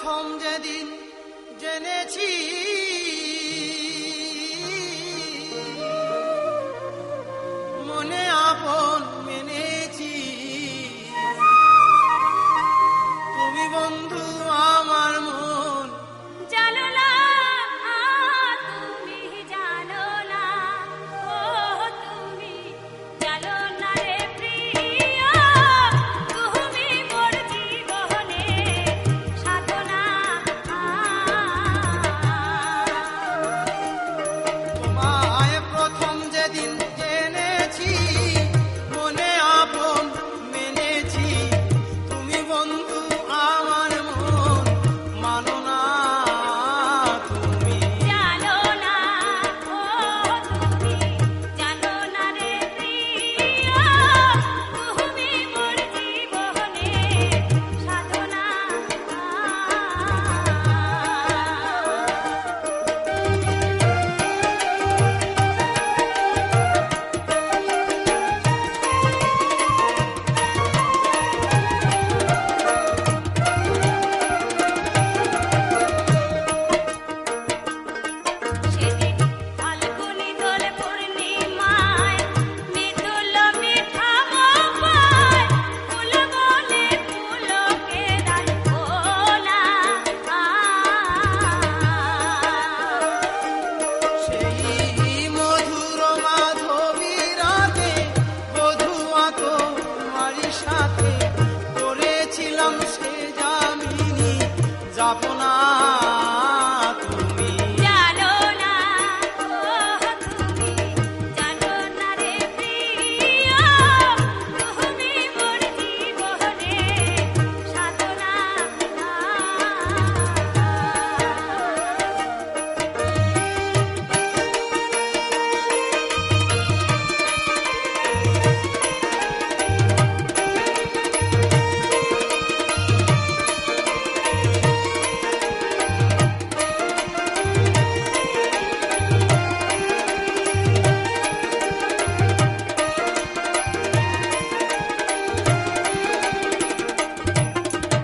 প্রথম যেদিন জেনেছি মনে আপন মেনেছি, তুমি বন্ধু আমার মন জানো না, তুমি জানো না, ও তুমি জানো না রে প্রিয়, তুমি মোর জীবনে সাধনা। তোমায় প্রথম যেদিন জেনেছি মনে আপন মেনেছি, তুমি বন্ধু আমার মন মানো না তুমি। জানো না, ও তুমি জানো না রে প্রিয়, তুমি মোর জীবনে সাধনা। সেদিন ফাল্গুনি দোল পূর্ণিমায় মৃদুল মিঠা মপায়, ফুল বলে ফুলকে দান ভোলা। সেই মধুর মাধবী রাতে বধুয়া তোমারই সাথে করেছিলাম সে জামিনী, যাব না তুমি। জানো না, ও তুমি জানো না রে প্রিয়, তুমি মোর জীবনে সাধনা।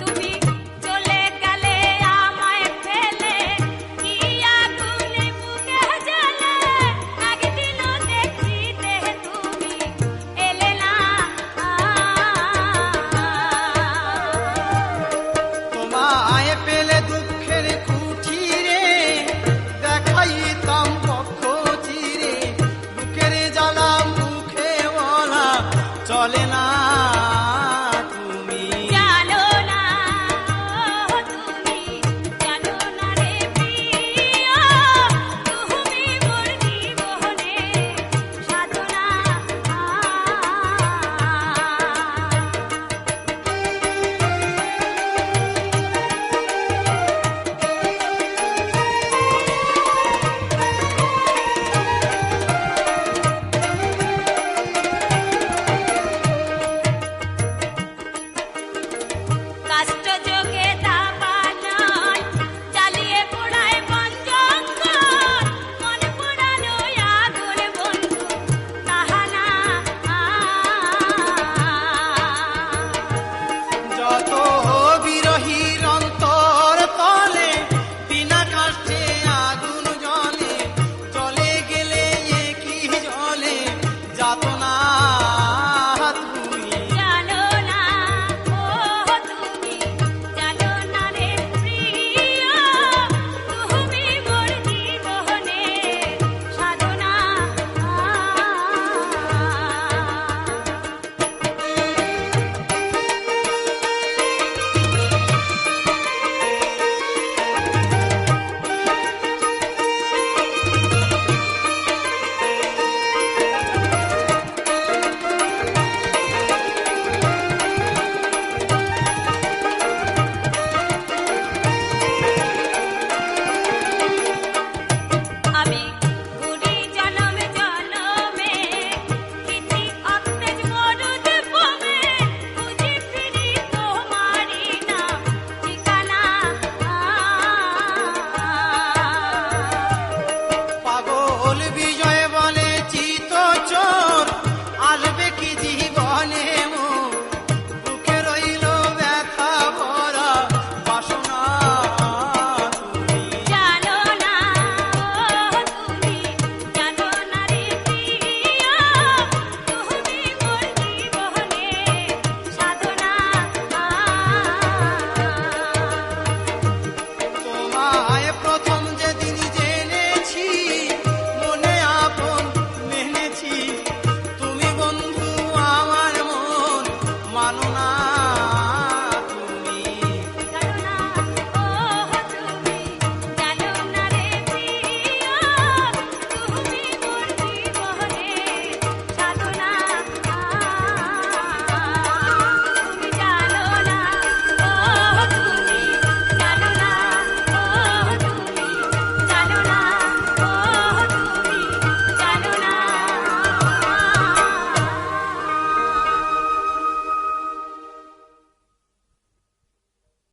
তুমি চলে গেলে আমায় ফেলে, কি আগুনে বুকে জ্বলে, একদিনও দেখিতে তুমি এলে না। তোমায় পেলে দুঃখের কুঠিরে দেখাইতাম পক্ষ চিরে, বুকের জ্বালা মুখে বলা চলে না তুমি। জানো না, ও তুমি জানো না রে প্রিয়, তুমি মোর জীবনে সাধনা। কাষ্ট যোগে দাবানল জ্বালিয়ে পোড়ায় বন জঙ্গল, মন পোড়ানো আগুন বন্ধু তাহানা। যত বিরহীর অন্তর তলে বিনা কাষ্টে আগুন জ্বলে, জলে গেলে একই জলে যাতনা তুমি। জানো না, ও তুমি জানো না রে প্রিয়, তুমি মোর জীবনে সাধনা। মানো না